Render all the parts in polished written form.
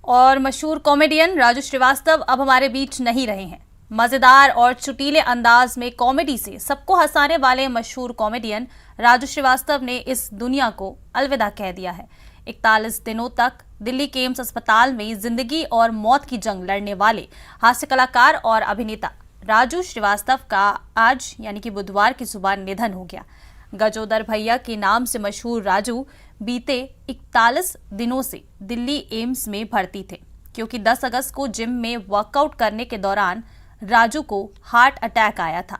और मशहूर कॉमेडियन राजू श्रीवास्तव अब हमारे बीच नहीं रहे हैं। मजेदार और चुटीले अंदाज में कॉमेडी से सबको हंसाने वाले मशहूर कॉमेडियन राजू श्रीवास्तव ने इस दुनिया को अलविदा कह दिया है। 41 दिनों तक दिल्ली के एम्स अस्पताल में जिंदगी और मौत की जंग लड़ने वाले हास्य कलाकार और अभिनेता राजू श्रीवास्तव का आज यानी कि बुधवार की सुबह निधन हो गया। गजोदर भैया के नाम से मशहूर राजू बीते 41 दिनों से दिल्ली एम्स में भर्ती थे, क्योंकि 10 अगस्त को जिम में वर्कआउट करने के दौरान राजू को हार्ट अटैक आया था।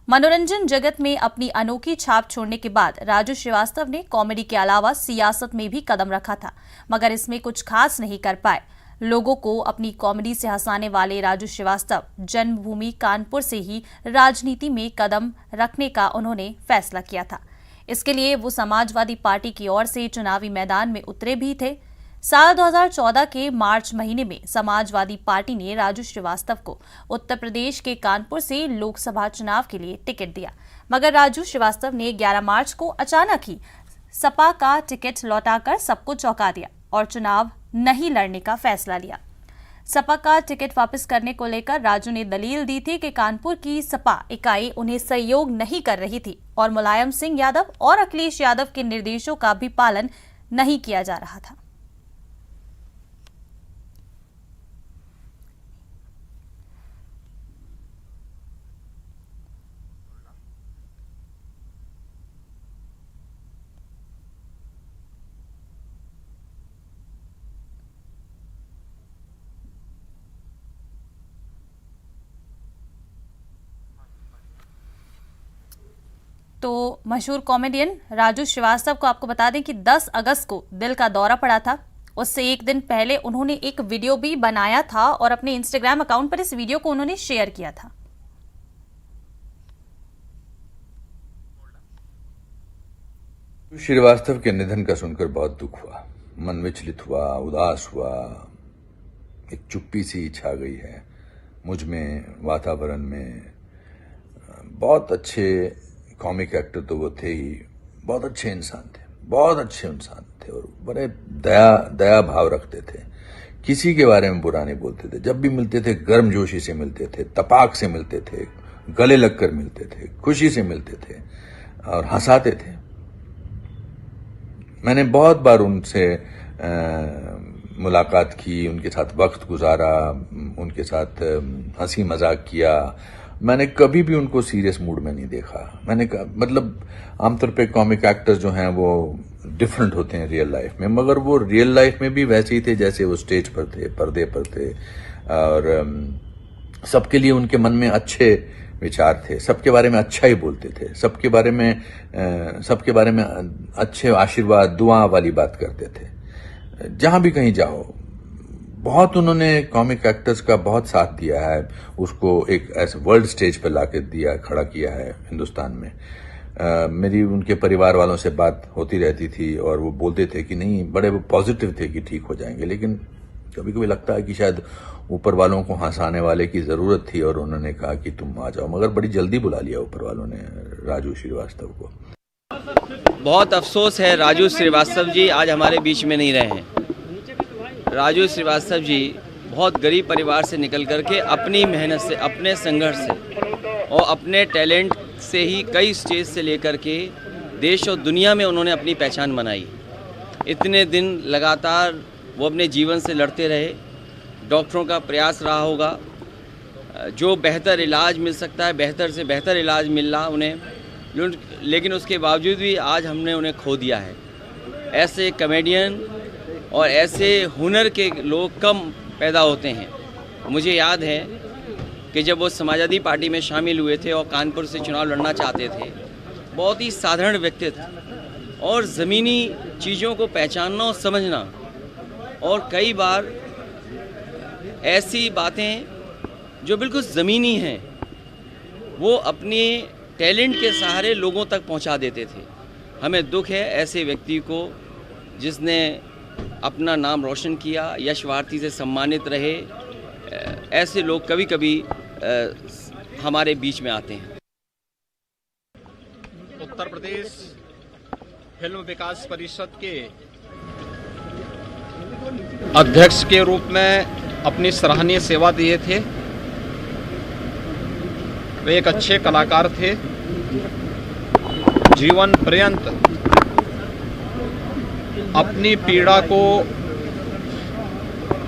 मनोरंजन जगत में अपनी अनोखी छाप छोड़ने के बाद राजू श्रीवास्तव ने कॉमेडी के अलावा सियासत में भी कदम रखा था, मगर इसमें कुछ खास नहीं कर पाए। लोगों को अपनी कॉमेडी से हंसाने वाले राजू श्रीवास्तव जन्मभूमि कानपुर से ही राजनीति में कदम रखने का उन्होंने फैसला किया था। इसके लिए वो समाजवादी पार्टी की ओर से चुनावी मैदान में उतरे भी थे। साल 2014 के मार्च महीने में समाजवादी पार्टी ने राजू श्रीवास्तव को उत्तर प्रदेश के कानपुर से लोकसभा चुनाव के लिए टिकट दिया, मगर राजू श्रीवास्तव ने 11 मार्च को अचानक ही सपा का टिकट लौटाकर सबको चौंका दिया और चुनाव नहीं लड़ने का फैसला लिया। सपा का टिकट वापस करने को लेकर राजू ने दलील दी थी कि कानपुर की सपा इकाई उन्हें सहयोग नहीं कर रही थी और मुलायम सिंह यादव और अखिलेश यादव के निर्देशों का भी पालन नहीं किया जा रहा था। तो मशहूर कॉमेडियन राजू श्रीवास्तव को आपको बता दें कि 10 अगस्त को दिल का दौरा पड़ा था। उससे एक दिन पहले उन्होंने एक वीडियो भी बनाया था और अपने इंस्टाग्राम अकाउंट पर इस वीडियो को उन्होंने शेयर किया था। श्रीवास्तव के निधन का सुनकर बहुत दुख हुआ, मन विचलित हुआ, उदास हुआ, एक चुप्पी सी छा गई है मुझ में, वातावरण में। बहुत अच्छे कॉमिक एक्टर तो वो थे ही, बहुत अच्छे इंसान थे, बहुत अच्छे इंसान थे और बड़े दया भाव रखते थे। किसी के बारे में बुरा नहीं बोलते थे। जब भी मिलते थे गर्मजोशी से मिलते थे, तपाक से मिलते थे, गले लगकर मिलते थे, खुशी से मिलते थे और हंसाते थे। मैंने बहुत बार उनसे मुलाकात की, उनके साथ वक्त गुजारा, उनके साथ हंसी मजाक किया। मैंने कभी भी उनको सीरियस मूड में नहीं देखा। मतलब आमतौर पे कॉमिक एक्टर्स जो हैं वो डिफरेंट होते हैं रियल लाइफ में, मगर वो रियल लाइफ में भी वैसे ही थे जैसे वो स्टेज पर थे, पर्दे पर थे। और सबके लिए उनके मन में अच्छे विचार थे, सबके बारे में अच्छा ही बोलते थे, सबके बारे में अच्छे आशीर्वाद दुआ वाली बात करते थे। जहां भी कहीं जाओ, बहुत उन्होंने कॉमिक एक्टर्स का बहुत साथ दिया है, उसको एक ऐसे वर्ल्ड स्टेज पर लाके खड़ा किया है हिंदुस्तान में। मेरी उनके परिवार वालों से बात होती रहती थी और वो बोलते थे कि नहीं, बड़े वो पॉजिटिव थे कि ठीक हो जाएंगे, लेकिन कभी कभी लगता है कि शायद ऊपर वालों को हंसाने वाले की जरूरत थी और उन्होंने कहा कि तुम आ जाओ, मगर बड़ी जल्दी बुला लिया ऊपर वालों ने राजू श्रीवास्तव को। बहुत अफसोस है, राजू श्रीवास्तव जी आज हमारे बीच में नहीं रहे हैं। राजू श्रीवास्तव जी बहुत गरीब परिवार से निकल करके अपनी मेहनत से, अपने संघर्ष से और अपने टैलेंट से ही कई स्टेज से लेकर के देश और दुनिया में उन्होंने अपनी पहचान बनाई। इतने दिन लगातार वो अपने जीवन से लड़ते रहे। डॉक्टरों का प्रयास रहा होगा, जो बेहतर इलाज मिल सकता है बेहतर से बेहतर इलाज मिल रहा उन्हें, लेकिन उसके बावजूद भी आज हमने उन्हें खो दिया है। ऐसे कॉमेडियन और ऐसे हुनर के लोग कम पैदा होते हैं। मुझे याद है कि जब वो समाजवादी पार्टी में शामिल हुए थे और कानपुर से चुनाव लड़ना चाहते थे, बहुत ही साधारण व्यक्तित्व और ज़मीनी चीज़ों को पहचानना और समझना, और कई बार ऐसी बातें जो बिल्कुल ज़मीनी हैं वो अपने टैलेंट के सहारे लोगों तक पहुंचा देते थे। हमें दुख है ऐसे व्यक्ति को जिसने अपना नाम रोशन किया, यश भारती से सम्मानित रहे। ऐसे लोग कभी कभी हमारे बीच में आते हैं। उत्तर प्रदेश फिल्म विकास परिषद के अध्यक्ष के रूप में अपनी सराहनीय सेवा दिए थे। वे एक अच्छे कलाकार थे। जीवन पर्यंत अपनी पीड़ा को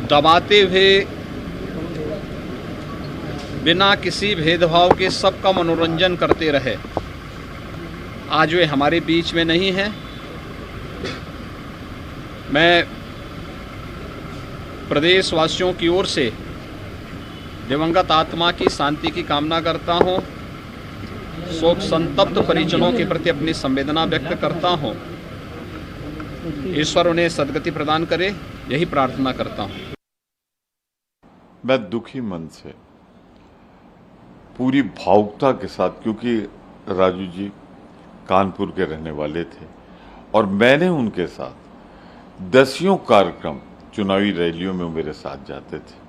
दबाते हुए बिना किसी भेदभाव के सबका मनोरंजन करते रहे। आज वे हमारे बीच में नहीं हैं। मैं प्रदेशवासियों की ओर से दिवंगत आत्मा की शांति की कामना करता हूं। शोक संतप्त परिजनों के प्रति अपनी संवेदना व्यक्त करता हूं। ईश्वर उन्हें सद्गति प्रदान करे, यही प्रार्थना करता हूं। मैं दुखी मन से पूरी भावुकता के साथ, क्योंकि राजू जी कानपुर के रहने वाले थे और मैंने उनके साथ दसियों कार्यक्रम चुनावी रैलियों में मेरे साथ जाते थे।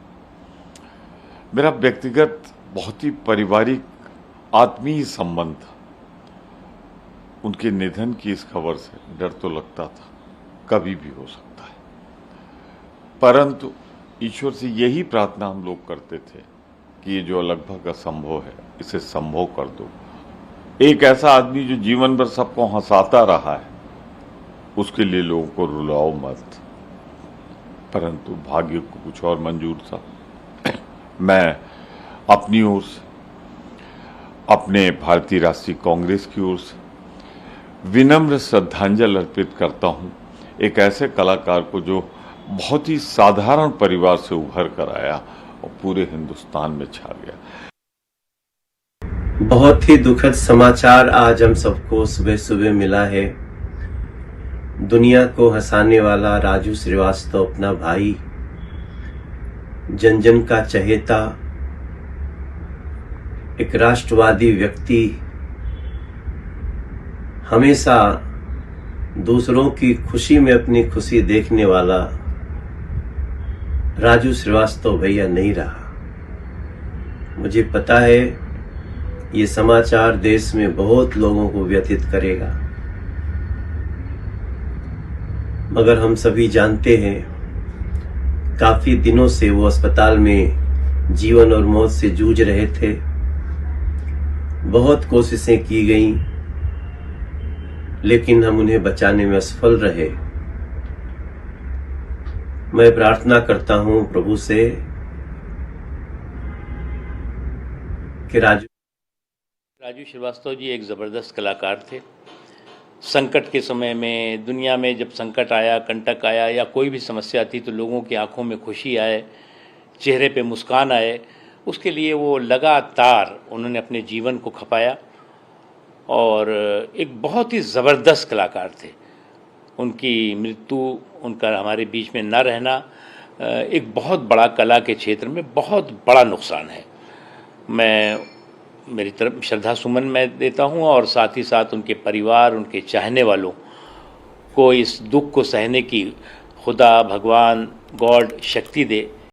मेरा व्यक्तिगत बहुत ही पारिवारिक आत्मीय संबंध था। उनके निधन की इस खबर से डर तो लगता था, कभी भी हो सकता है, परंतु ईश्वर से यही प्रार्थना हम लोग करते थे कि ये जो लगभग असंभव है इसे संभव कर दो। एक ऐसा आदमी जो जीवन भर सबको हंसाता रहा है, उसके लिए लोगों को रुलाओ मत। परंतु भाग्य को कुछ और मंजूर था। मैं अपनी ओर से, अपने भारतीय राष्ट्रीय कांग्रेस की ओर से विनम्र श्रद्धांजलि अर्पित करता हूं एक ऐसे कलाकार को जो बहुत ही साधारण परिवार से उभर कर आया और पूरे हिंदुस्तान में छा गया। बहुत ही दुखद समाचार आज हम सबको सुबह सुबह मिला है। दुनिया को हंसाने वाला राजू श्रीवास्तव, अपना भाई, जन जन का चहेता, एक राष्ट्रवादी व्यक्ति, हमेशा दूसरों की खुशी में अपनी खुशी देखने वाला राजू श्रीवास्तव भैया नहीं रहा। मुझे पता है ये समाचार देश में बहुत लोगों को व्यथित करेगा, मगर हम सभी जानते हैं काफी दिनों से वो अस्पताल में जीवन और मौत से जूझ रहे थे। बहुत कोशिशें की गईं, लेकिन हम उन्हें बचाने में असफल रहे। मैं प्रार्थना करता हूं प्रभु से कि राजू श्रीवास्तव जी एक ज़बरदस्त कलाकार थे। संकट के समय में, दुनिया में जब संकट आया, कंटक आया या कोई भी समस्या थी, तो लोगों की आंखों में खुशी आए, चेहरे पे मुस्कान आए, उसके लिए वो लगातार उन्होंने अपने जीवन को खपाया और एक बहुत ही ज़बरदस्त कलाकार थे। उनकी मृत्यु, उनका हमारे बीच में न रहना एक बहुत बड़ा कला के क्षेत्र में बहुत बड़ा नुकसान है। मैं मेरी तरफ श्रद्धा सुमन मैं देता हूं और साथ ही साथ उनके परिवार, उनके चाहने वालों को इस दुख को सहने की खुदा, भगवान, गॉड शक्ति दे।